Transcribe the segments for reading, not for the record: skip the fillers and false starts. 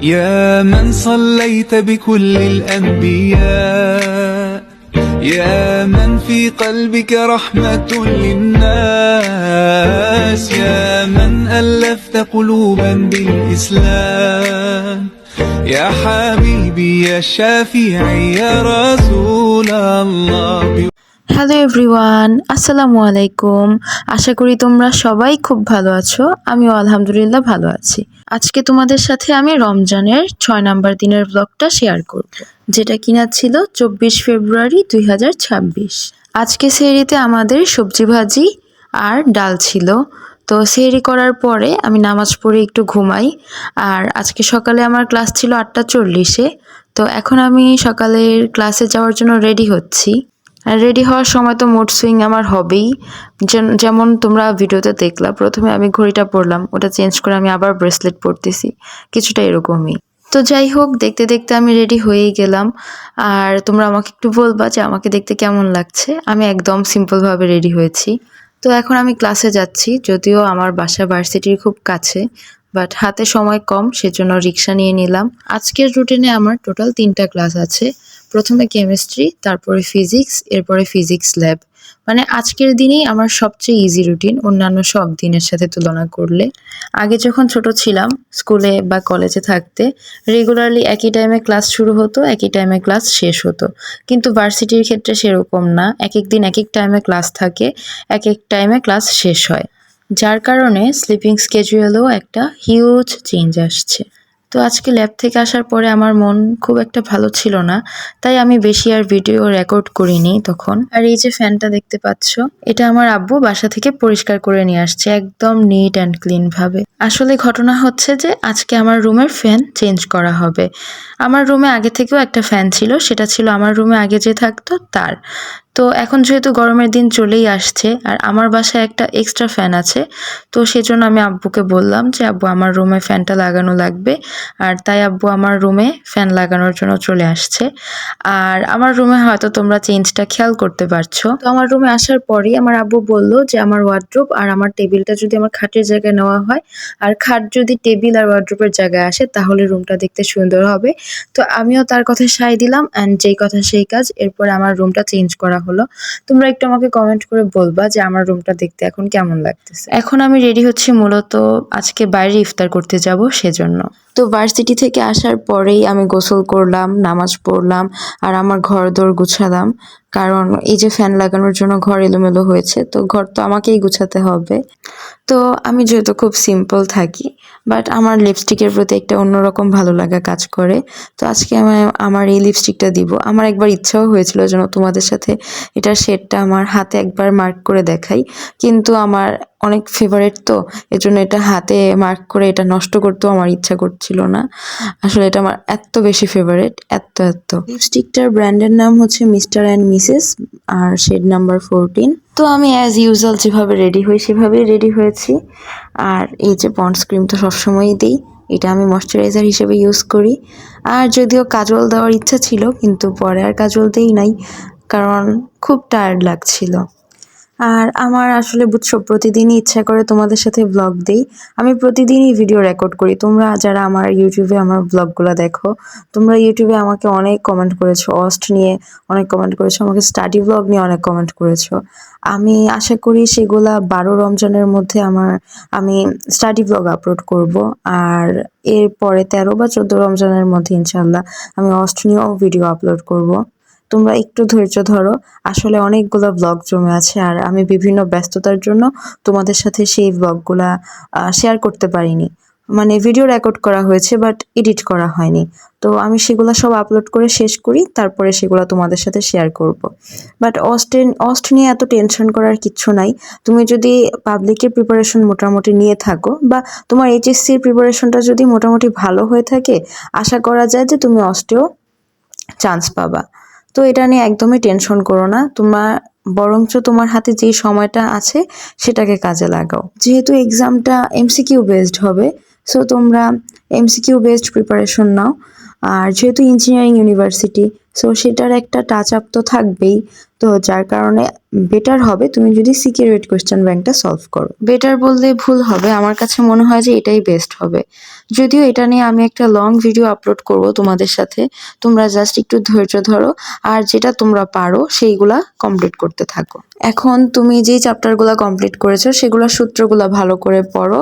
يا من صليت بكل الأنبياء يا من في قلبك رحمة للناس يا من ألفت قلوبا بالإسلام يا حبيبي يا شافعي يا رسول الله। Hello everyone, আসসালামু আলাইকুম। আশা করি তোমরা সবাই খুব ভালো আছো। আমিও আলহামদুলিল্লাহ ভালো আছি। আজকে তোমাদের সাথে আমি রমজানের 6 নাম্বার দিনের ব্লগটা শেয়ার করব, যেটা কিনা ছিল 24 ফেব্রুয়ারি 2026। আজকে সেহরিতে আমাদের সবজি ভাজি আর ডাল ছিল। তো সেহরি করার পরে আমি নামাজ পড়ে একটু ঘুমাই। আর আজকে সকালে আমার ক্লাস ছিল 8:40-এ। তো এখন আমি সকালের ক্লাসে যাওয়ার জন্য রেডি হচ্ছি। আর রেডি হওয়ার সময় তো মুড সুইং আমার হবেই, যেমন তোমরা ভিডিওতে দেখলা। প্রথমে আমি ঘড়িটা পরলাম, ওটা চেঞ্জ করে আমি আবার ব্রেসলেট পরতেছি, কিছুটা এরকমই। তো যাই হোক, দেখতে দেখতে আমি রেডি হয়েই গেলাম। আর তোমরা আমাকে একটু বলবা যে আমাকে দেখতে কেমন লাগছে। আমি একদম সিম্পলভাবে রেডি হয়েছি। তো এখন আমি ক্লাসে যাচ্ছি, যদিও আমার বাসা ভার্সিটির খুব কাছে, বাট হাতে সময় কম, সেজন্য রিক্সা নিয়ে নিলাম। আজকের রুটিনে আমার টোটাল 3টা ক্লাস আছে। প্রথমে কেমিস্ট্রি, তারপরে ফিজিক্স, এরপরে ফিজিক্স ল্যাব। মানে আজকের দিনেই আমার সবচেয়ে ইজি রুটিন অন্যান্য সব দিনের সাথে তুলনা করলে। আগে যখন ছোট ছিলাম, স্কুলে বা কলেজে থাকতে রেগুলারলি একই টাইমে ক্লাস শুরু হতো, একই টাইমে ক্লাস শেষ হতো। কিন্তু ভার্সিটির ক্ষেত্রে সেরকম না, এক এক দিন এক এক টাইমে ক্লাস থাকে, এক এক টাইমে ক্লাস শেষ হয়, যার কারণে স্লিপিং স্কেজুয়েলেও একটা হিউজ চেঞ্জ আসছে। তো আজকে ল্যাব থেকে আসার পরে আমার মন খুব একটা ভালো ছিল না, তাই আমি বেশি আর ভিডিও রেকর্ড করিনি তখন। আর এই যে ফ্যানটা দেখতে পাচ্ছ, এটা আমার আব্বু বাসা থেকে পরিষ্কার করে নিয়ে আসছে, একদম নিট অ্যান্ড ক্লিন ভাবে। আসলে ঘটনা হচ্ছে যে আজকে আমার রুমের ফ্যান চেঞ্জ করা হবে। আমার রুমে আগে থেকেও একটা ফ্যান ছিল, সেটা ছিল আমার রুমে আগে যে থাকতো তার। তো এখন যেহেতু গরমের দিন চলেই আসছে আর আমার বাসায় একটা এক্সট্রা ফ্যান আছে, তো সেজন্য আমি আব্বুকে বললাম যে আব্বু আমার রুমে ফ্যানটা লাগানো লাগবে। আর তাই আব্বু আমার রুমে ফ্যান লাগানোর জন্য চলে আসছে। আর আমার রুমে হয়তো তোমরা চেঞ্জটা খেয়াল করতে পারছো। তো আমার রুমে আসার পরেই আমার আব্বু বলল যে আমার ওয়ার্ড্রোব আর আমার টেবিলটা যদি আমার খাটের জায়গায় নেওয়া হয়, আর খাট যদি টেবিল আর ওয়ার্ড্রোবের জায়গায় আসে, তাহলে রুমটা দেখতে সুন্দর হবে। তো আমিও তার কথা সায় দিলাম, অ্যান্ড যেই কথা সেই কাজ। এরপরে আমার রুমটা চেঞ্জ করা হলো। তোমরা একটু আমাকে কমেন্ট করে বলবা যে আমার রুমটা দেখতে এখন কেমন লাগতেছে। এখন আমি রেডি হচ্ছি, মূলত আজকে বাইরে ইফতার করতে যাব সেজন্য। তো ভার্সিটি থেকে আসার পরেই আমি গোসল করলাম, নামাজ পড়লাম, আর আমার ঘর দোর গুছালাম। কারণ এই যে ফ্যান লাগানোর জন্য ঘর এলোমেলো হয়েছে, তো ঘর তো আমাকেই গুছাতে হবে। তো আমি যেহেতু খুব সিম্পল থাকি, বাট আমার লিপস্টিকের প্রতি একটা অন্যরকম ভালো লাগা কাজ করে। তো আজকে আমি আমার এই লিপস্টিকটা দিব। আমার একবার ইচ্ছাও হয়েছিল যেন তোমাদের সাথে এটার শেডটা আমার হাতে একবার মার্ক করে দেখাই, কিন্তু আমার অনেক ফেভারিট, তো এজন্য এটা হাতে মার্ক করে এটা নষ্ট করতেও আমার ইচ্ছা করছিল না। আসলে এটা আমার এত বেশি ফেভারিট, এত এত। লিপস্টিকটার ব্র্যান্ডের নাম হচ্ছে মিস্টার অ্যান্ড মিসেস, আর শেড নাম্বার 14। তো আমি অ্যাজ ইউজুয়াল যেভাবে রেডি হই সেভাবেই রেডি হয়েছি। আর এই যে পন্ডস ক্রিম তো সবসময়ই দিই, এটা আমি ময়শ্চারাইজার হিসেবে ইউজ করি। আর যদিও কাজল দেওয়ার ইচ্ছা ছিল, কিন্তু পরে আর কাজল দেই নাই, কারণ খুব টায়ার্ড লাগছিল। আর আমার আসলে বুঝছো, প্রতিদিনই ইচ্ছা করে তোমাদের সাথে ব্লগ দেই। আমি প্রতিদিনই ভিডিও রেকর্ড করি। তোমরা যারা আমার ইউটিউবে আমার ব্লগগুলো দেখো, তোমরা ইউটিউবে আমাকে অনেক কমেন্ট করেছো, অস্ট নিয়ে অনেক কমেন্ট করেছো, আমাকে স্টাডি ব্লগ নিয়ে অনেক কমেন্ট করেছো। আমি আশা করি সেগুলা 12 রমজানের মধ্যে আমি স্টাডি ব্লগ আপলোড করব। আর এরপরে 13 বা 14 রমজানের মধ্যে ইনশাল্লাহ আমি অস্ট নিয়েও ভিডিও আপলোড করব। তোমরা একটু ধৈর্য ধরো, আসলে অনেকগুলো ব্লগ জমে আছে, আর আমি বিভিন্ন ব্যস্ততার জন্য তোমাদের সাথে সেই ব্লগগুলা শেয়ার করতে পারিনি। মানে ভিডিও রেকর্ড করা হয়েছে, বাট এডিট করা হয়নি। তো আমি সেগুলো সব আপলোড করে শেষ করি, তারপরে সেগুলো তোমাদের সাথে শেয়ার করব। বাট অস্ট নিয়ে এত টেনশন করার কিচ্ছু নাই। তুমি যদি পাবলিকের প্রিপারেশন মোটামুটি নিয়ে থাকো, বা তোমার এইচএসসির প্রিপারেশনটা যদি মোটামুটি ভালো হয়ে থাকে, আশা করা যায় যে তুমি অস্টেও চান্স পাবা। তো এটা নিয়ে একদমই টেনশন করো না, তোমার বরঞ্চ তোমার হাতে যেই সময়টা আছে সেটাকে কাজে লাগাও। যেহেতু এক্সামটা এমসিকিউ বেসড হবে, সো তোমরা এমসিকিউ বেসড প্রিপারেশন নাও। আর যেহেতু ইঞ্জিনিয়ারিং ইউনিভার্সিটি, সো সেটার একটা টাচ আপ তো থাকবেই। তো যার কারণে বেটার হবে তুমি যদি সিকিউরিটি কোয়েশ্চেন ব্যাংকটা সলভ করো। বেটার বললে ভুল হবে, আমার কাছে মনে হয় যে এটাই বেস্ট হবে। যদিও এটা নিয়ে আমি একটা লং ভিডিও আপলোড করব তোমাদের সাথে, তোমরা জাস্ট একটু ধৈর্য ধরো আর যেটা তোমরা পারো সেইগুলা কমপ্লিট করতে থাকো। এখন তুমি যেই চ্যাপ্টারগুলো কমপ্লিট করেছো সেগুলোর সূত্রগুলো ভালো করে পড়ো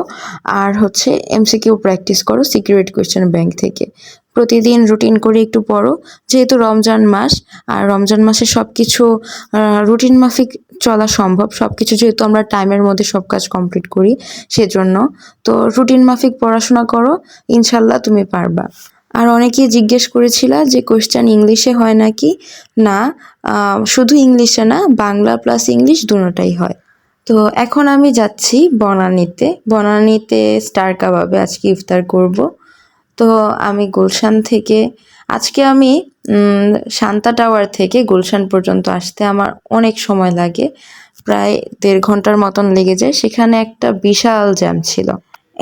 আর হচ্ছে এমসিকিউ প্র্যাকটিস করো সিকিউরিটি কোয়েশ্চেন ব্যাংক থেকে। প্রতিদিন রুটিন করে একটু পড়ো, যেহেতু রমজান মাস আর রমজান মাসে সব কিছু রুটিন মাফিক চলা সম্ভব, সব কিছু যেহেতু আমরা টাইমের মধ্যে সব কাজ কমপ্লিট করি সেজন্য। তো রুটিন মাফিক পড়াশোনা করো, ইনশাল্লাহ তুমি পারবা। আর অনেকেই জিজ্ঞেস করেছিলা যে কোয়েশ্চেন ইংলিশে হয় নাকি? না, শুধু ইংলিশে না, বাংলা প্লাস ইংলিশ দুটোটাই হয়। তো এখন আমি যাচ্ছি বনানীতে স্টার কাবাবে আজকে ইফতার করব। তো আমি গুলশান থেকে আজকে আমি শান্তা টাওয়ার থেকে গুলশান পর্যন্ত আসতে আমার অনেক সময় লাগে, প্রায় 1.5 ঘন্টার মতন লেগে যায়। সেখানে একটা বিশাল জ্যাম ছিল।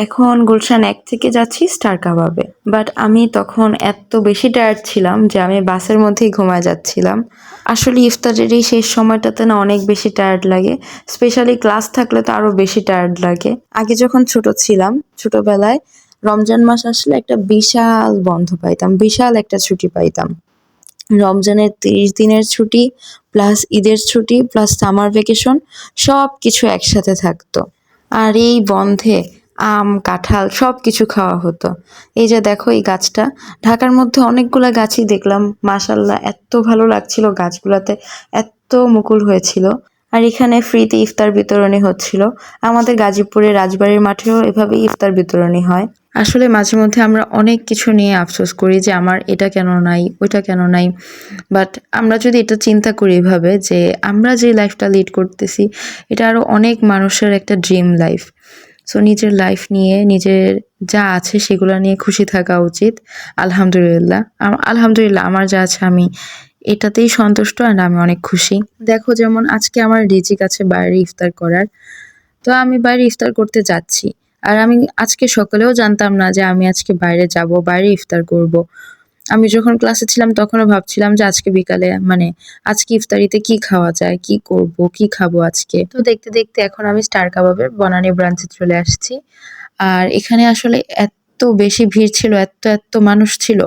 এখন গুলশান 1 থেকে যাচ্ছি স্টার কাবাবে, বাট আমি তখন এত বেশি টায়ার্ড ছিলাম যে আমি বাসের মধ্যেই ঘুমায় যাচ্ছিলাম। আসলে ইফতারের এই শেষ সময়টাতে না অনেক বেশি টায়ার্ড লাগে, স্পেশালি ক্লাস থাকলে তো আরো বেশি টায়ার্ড লাগে। আগে যখন ছোট ছিলাম, ছোটবেলায় রমজান মাস আসলে একটা বিশাল বন্ধ পাইতাম, বিশাল একটা ছুটি পাইতাম। রমজানের 30 দিনের ছুটি প্লাস ঈদের ছুটি প্লাস সামার ভ্যাকেশন সব কিছু একসাথে থাকতো। আর এই বন্ধে আম কাঁঠাল সব কিছু খাওয়া হতো। এই যে দেখো এই গাছটা, ঢাকার মধ্যে অনেকগুলা গাছই দেখলাম, মাশাল্লাহ এত ভালো লাগছিল, গাছগুলাতে এত মুকুল হয়েছিল। আর এখানে ফ্রিতে ইফতার বিতরণী হচ্ছিল। আমাদের গাজীপুরের রাজবাড়ির মাঠেও এভাবেই ইফতার বিতরণী হয়। আসলে মাঝে মধ্যে আমরা অনেক কিছু নিয়ে আফসোস করি যে আমার এটা কেন নাই, ওইটা কেন নাই। বাট আমরা যদি এটা চিন্তা করি এভাবে যে আমরা যে লাইফটা লিড করতেছি এটা আরো অনেক মানুষের একটা ড্রিম লাইফ। সো নিজের লাইফ নিয়ে, নিজের যা আছে সেগুলো নিয়ে খুশি থাকা উচিত। আলহামদুলিল্লাহ আমার যা আছে আমি এটাতেই সন্তুষ্ট আর আমি অনেক খুশি। দেখো যেমন আজকে আমার রিজিক আছে বাইরে ইফতার করার, তো আমি বাইরে ইফতার করতে যাচ্ছি। আর আমি আজকে সকালেও জানতাম না যে আমি আজকে বাইরে যাব, বাইরে ইফতার করব। আমি যখন ক্লাসে ছিলাম তখনও ভাবছিলাম যে আজকে বিকালে মানে আজকে ইফতারিতে কি খাওয়া যায়, কি করব, কি খাবো আজকে। তো দেখতে দেখতে এখন আমি স্টার কাবাবের বনানী ব্রাঞ্চে চলে আসছি। আর এখানে আসলে এত বেশি ভিড় ছিল, এত মানুষ ছিল।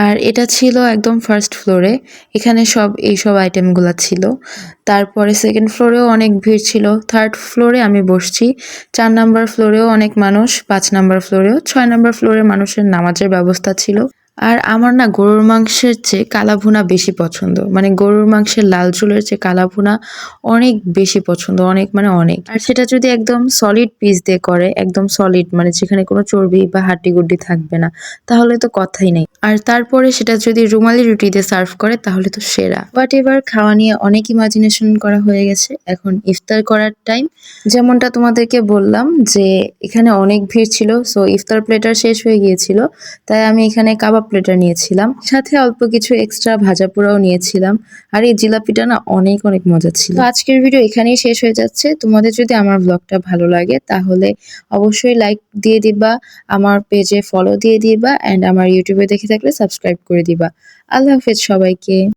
আর এটা ছিল একদম ফার্স্ট ফ্লোরে, এখানে সব এইসব আইটেমগুলো ছিল। তারপরে সেকেন্ড ফ্লোরেও অনেক ভিড় ছিল, থার্ড ফ্লোরে আমি বসছি, 4 নাম্বার ফ্লোরেও অনেক মানুষ, 5 নাম্বার ফ্লোরেও, 6 নাম্বার ফ্লোরে মানুষের নামাজের ব্যবস্থা ছিল। আর আমার না গরুর মাংসের চেয়ে কালা ভুনা বেশি পছন্দ, মানে গরুর মাংসের লাল ঝোলের চেয়ে কালা ভুনা অনেক বেশি পছন্দ, অনেক মানে অনেক। আর সেটা যদি একদম সলিড পিস দিয়ে করে, একদম সলিড মানে যেখানে কোনো চর্বি বা হাড্ডি গুড্ডি থাকবে না, তাহলে তো কথাই নেই। আর তারপরে সেটা যদি রুমালি রুটি দিয়ে সার্ভ করে তাহলে তো সেরা। বাট এবার খাওয়া নিয়ে অনেক ইমাজিনেশন করা হয়ে গেছে, এখন ইফতার করার টাইম। যেমনটা তোমাদেরকে বললাম যে এখানে অনেক ভিড় ছিল, সো ইফতার প্লেটার শেষ হয়ে গিয়েছিল, তাই আমি এখানে কাবাব প্লেটার নিয়েছিলাম, সাথে অল্প কিছু এক্সট্রা ভাজা পোড়াও নিয়েছিলাম। আর এই জিলাপিটা না অনেক অনেক মজা ছিল। তো আজকের ভিডিও এখানেই শেষ হয়ে যাচ্ছে। তোমাদের যদি আমার ব্লগটা ভালো লাগে তাহলে অবশ্যই লাইক দিয়ে দিবা, আমার পেজে ফলো দিয়ে দিবা, অ্যান্ড আমার ইউটিউবে দেখে থাকলে সাবস্ক্রাইব করে দিবা। আল্লাহ হাফেজ সবাইকে।